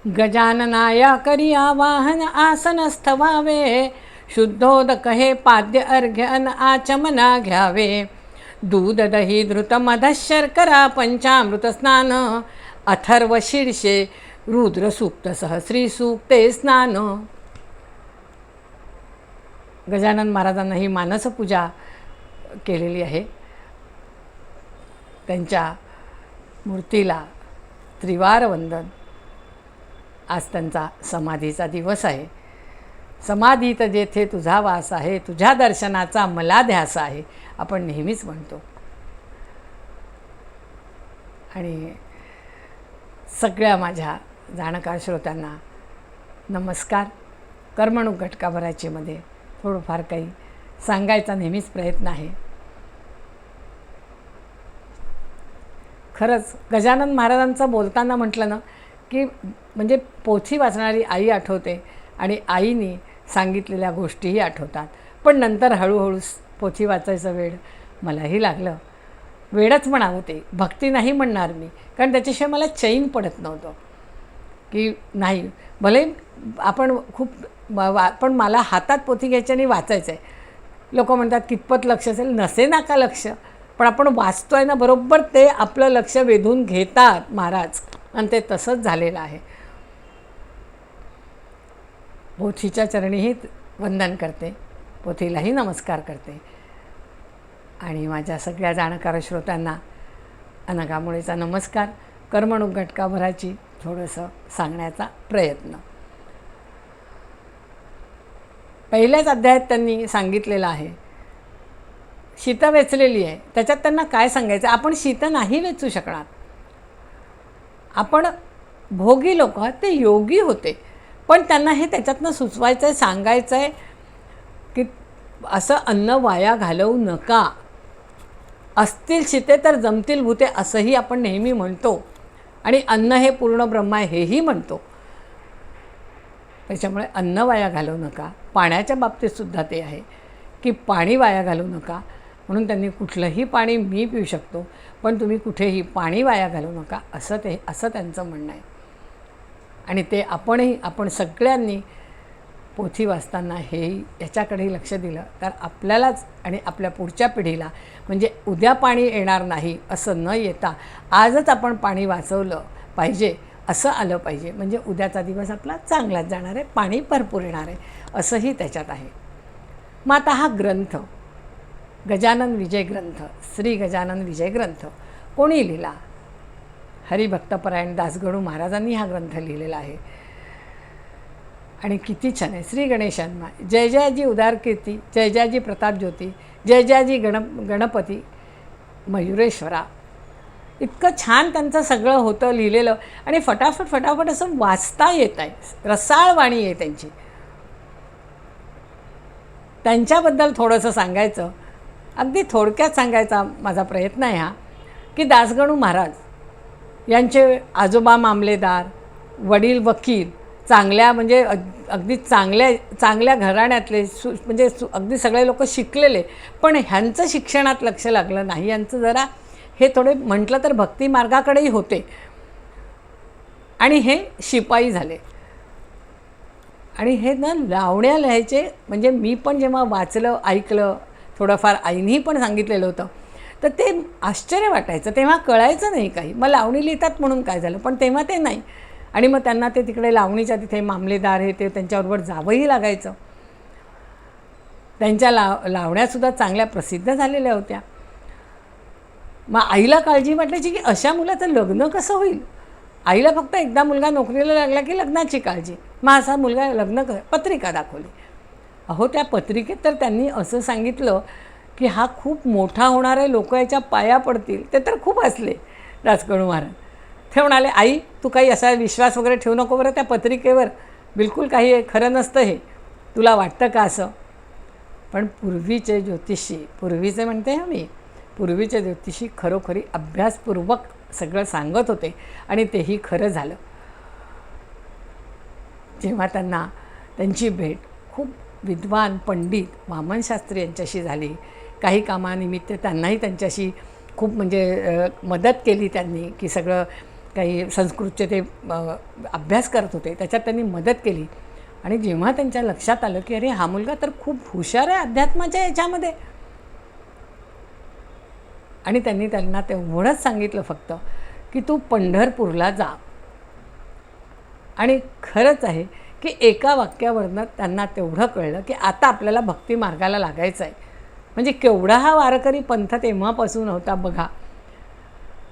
गजाननाया करी आवाहन आसनस्थ व्हावे, शुद्धोदक हे पाद्य अर्घ्य अन आचमना घ्यावे. दूध दही धृत मध शर्करा पंचामृत स्नान, अथर्व शीर्षे रुद्र सूक्त सहस्री सूक्ते स्नान. गजानन महाराजांना ही मानसपूजा केलेली आहे. त्यांच्या मूर्तीला त्रिवार वंदन. आज त्यांचा समाधीचा दिवस आहे. समाधीत जेथे तुझा वास आहे, तुझ्या दर्शनाचा मला ध्यास आहे, आपण नेहमीच म्हणतो. आणि सगळ्या माझ्या जाणकार श्रोत्यांना नमस्कार. कर्मणूक घटकाभराचीमध्ये थोडंफार काही सांगायचा नेहमीच प्रयत्न आहे. खरंच गजानन महाराजांचं बोलताना म्हटलं ना की म्हणजे पोथी वाचणारी आई आठवते आणि आईनी सांगितलेल्या गोष्टीही आठवतात. पण नंतर हळूहळू पोथी वाचायचं वेळ मलाही लागलं. वेळच म्हणावं ते, भक्ती नाही म्हणणार मी, कारण त्याच्याशिवाय मला चैन पडत नव्हतं. की नाही भले आपण पण मला हातात पोथी घ्यायची आणि वाचायचं आहे. लोक म्हणतात कितपत लक्ष असेल, नसे नाका लक्ष, पण आपण वाचतो आहे ना बरोबर ते आपलं लक्ष वेधून घेतात महाराज, आणि ते तसंच झालेलं आहे. पोथीच्या चरणीही वंदन करते, पोथीलाही नमस्कार करते. आणि माझ्या सगळ्या जाणकार श्रोत्यांना अनघामुळेचा नमस्कार. कर्मणूक घटकाभराची थोडंसं सांगण्याचा प्रयत्न. पहिल्याच अध्यायात त्यांनी सांगितलेलं आहे, शीत वेचलेली आहे. त्याच्यात त्यांना काय सांगायचं, आपण शीत नाही वेचू शकणार. आपण भोगी लोक, ते योगी होते, पण त्यांना हे त्याच्यातनं सुचवायचं आहे, सांगायचं आहे की असं अन्न वाया घालवू नका. असतील शीते तर जमतील भूते असंही आपण नेहमी म्हणतो, आणि अन्न हे पूर्ण ब्रह्म आहे हेही म्हणतो. त्याच्यामुळे अन्न वाया घालवू नका. पाण्याच्या बाबतीतसुद्धा ते आहे की पाणी वाया घालवू नका. म्हणून त्यांनी कुठलंही पाणी मी पिऊ शकतो, पण तुम्ही कुठेही पाणी वाया घालवू नका असं त्यांचं म्हणणं आहे. आणि ते आपण सगळ्यांनी पोथी वाचताना याच्याकडेही लक्ष दिलं तर आपल्यालाच आणि आपल्या पुढच्या पिढीला, म्हणजे उद्या पाणी येणार नाही असं न येता आजच आपण पाणी वाचवलं पाहिजे असं आलं पाहिजे. म्हणजे उद्याचा दिवस आपला चांगलाच जाणार आहे, पाणी भरपूर येणार आहे असंही त्याच्यात आहे. मग आता हा ग्रंथ गजानन विजय ग्रंथ, श्री गजानन विजय ग्रंथ कोणी लिहिला? हरिभक्तपरायण दासगणू महाराजांनी हा ग्रंथ लिहिलेला आहे. आणि किती छान आहे. श्री गणेशांना जय जयाजी उदार कीर्ती, जय जयाजी प्रताप ज्योती, जय जयाजी गणपती मयुरेश्वरा. इतकं छान त्यांचं सगळं होतं लिहिलेलं, आणि फटाफट असं वाचता येत आहे. रसाळ वाणी आहे त्यांची. त्यांच्याबद्दल थोडंसं सांगायचं, अगदी थोडक्यात सांगायचा माझा प्रयत्न आहे हा, की दासगणू महाराज यांचे आजोबा मामलेदार, वडील वकील, चांगल्या म्हणजे अगदी चांगल्या घराण्यातले, अगदी सगळे लोक शिकलेले, पण ह्यांचं शिक्षणात लक्ष लागलं नाही. यांचं जरा हे थोडे म्हटलं तर भक्ती मार्गाकडेही होते, आणि हे शिपाई झाले. आणि हे ना लावण्या लिहायचे. म्हणजे मी पण जेव्हा वाचलं, ऐकलं, थोडंफार आईनेही पण सांगितलेलं होतं, तर ते आश्चर्य वाटायचं. तेव्हा कळायचं नाही काही, मग लावणी लिहितात म्हणून काय झालं, पण तेव्हा ते नाही. आणि मग त्यांना ते तिकडे लावणीच्या तिथे मामलेदार हे ते त्यांच्याबरोबर जावंही लागायचं. त्यांच्या लावण्यासुद्धा चांगल्या प्रसिद्ध झालेल्या होत्या. मग आईला काळजी वाटायची की अशा मुलाचं लग्न कसं होईल. आईला फक्त एकदा मुलगा नोकरीला लागला की लग्नाची काळजी. मग असा मुलगा लग्न पत्रिका दाखवली. अहो त्या पत्रिकेत तर त्यांनी असं सांगितलं की हा खूप मोठा होणार आहे, लोक याच्या पाया पडतील. ते तर खूप हसले दासगणू महाराज. ते म्हणाले, आई तू काही असा विश्वास वगैरे ठेवू नको बरं त्या पत्रिकेवर, बिलकुल काही खरं नसतं हे, तुला वाटतं का असं. पण पूर्वीचे ज्योतिषी, पूर्वीचे म्हणते मी, पूर्वीचे ज्योतिषी खरोखरी अभ्यासपूर्वक सगळं सांगत होते, आणि तेही खरं झालं. जेव्हा त्यांची भेट खूप विद्वान पंडित वामनशास्त्री यांच्याशी झाली, काही कामानिमित्त त्यांनाही त्यांच्याशी खूप म्हणजे मदत केली त्यांनी, की सगळं काही संस्कृतचे ते अभ्यास करत होते, त्याच्यात त्यांनी मदत केली. आणि जेव्हा त्यांच्या लक्षात आलं की अरे हा मुलगा तर खूप हुशार आहे अध्यात्माच्या याच्यामध्ये, आणि त्यांनी त्यांना तेवढंच सांगितलं फक्त की तू पंढरपूरला जा. आणि खरंच आहे की एका वाक्यावरनं त्यांना तेवढं कळलं की आता आपल्याला भक्ती मार्गाला लागायचं आहे. म्हणजे केवढा हा वारकरी पंथ तेव्हापासून होता बघा.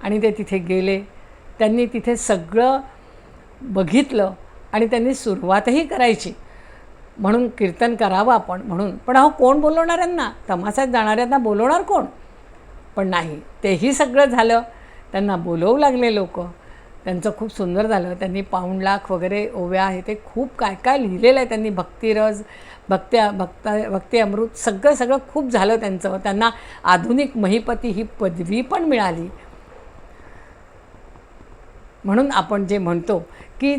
आणि ते तिथे गेले, त्यांनी तिथे सगळं बघितलं आणि त्यांनी सुरुवातही करायची. म्हणून कीर्तन करावं आपण म्हणून, पण अहो कोण बोलवणाऱ्यांना, तमाशात जाणाऱ्यांना बोलवणार कोण? पण नाही, तेही सगळं झालं. त्यांना बोलवू लागले लोक. त्यांचं खूप सुंदर झालं. त्यांनी पाऊण लाख वगैरे ओव्या आहे ते खूप काय काय लिहिलेलं आहे त्यांनी. भक्तिरस, भक्ती अमृत सगळं खूप झालं त्यांचं. त्यांना आधुनिक महिपती ही पदवी पण मिळाली. म्हणून आपण जे म्हणतो की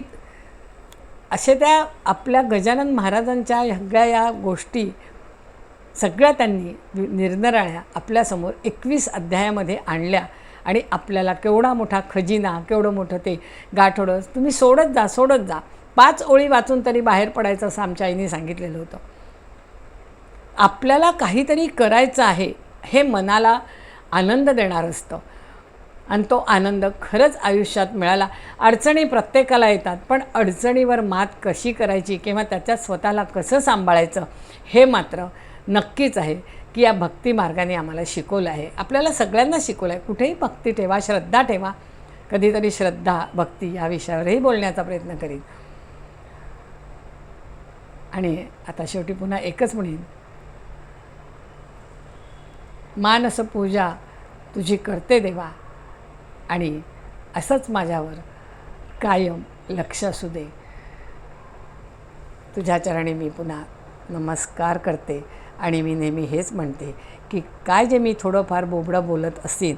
असे त्या आपल्या गजानन महाराजांच्या सगळ्या या गोष्टी सगळ्या त्यांनी निरनिराळ्या आपल्यासमोर 21 अध्यायामध्ये आणल्या. आणि आपल्याला केवढा मोठा खजिना, केवढं मोठं ते गाठोडं तुम्ही सोडत जा. 5 ओळी वाचून तरी बाहेर पडायचं असं आमच्या आईने सांगितलेलं होतं. आपल्याला काहीतरी करायचं आहे हे मनाला आनंद देणार असतं, आणि तो आनंद खरंच आयुष्यात मिळाला. अडचणी प्रत्येकाला येतात, पण अडचणीवर मात कशी करायची किंवा त्याच्यात स्वतःला कसं सांभाळायचं हे मात्र नक्कीच आहे की या भक्ती मार्गाने आम्हाला शिकवलं आहे. आपल्याला सगळ्यांना शिकवलं आहे. कुठेही भक्ती ठेवा, श्रद्धा ठेवा. कधीतरी श्रद्धा भक्ती या विषयावरही बोलण्याचा प्रयत्न करीन. आणि आता शेवटी पुन्हा एकच म्हणेन, मानस पूजा तुझी करते देवा, आणि असंच माझ्यावर कायम लक्ष असू दे. तुझ्या चरणी मी पुन्हा नमस्कार करते. आणि मी नेहमी हेच म्हणते की काय जे मी थोडंफार बोबडं बोलत असेल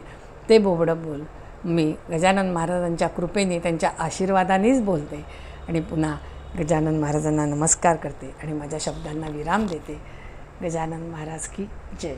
ते बोबडं बोल, मी गजानन महाराजांच्या कृपेने, त्यांच्या आशीर्वादानेच बोलते. आणि पुन्हा गजानन महाराजांना नमस्कार करते आणि माझ्या शब्दांना विराम देते. गजानन महाराज की जय.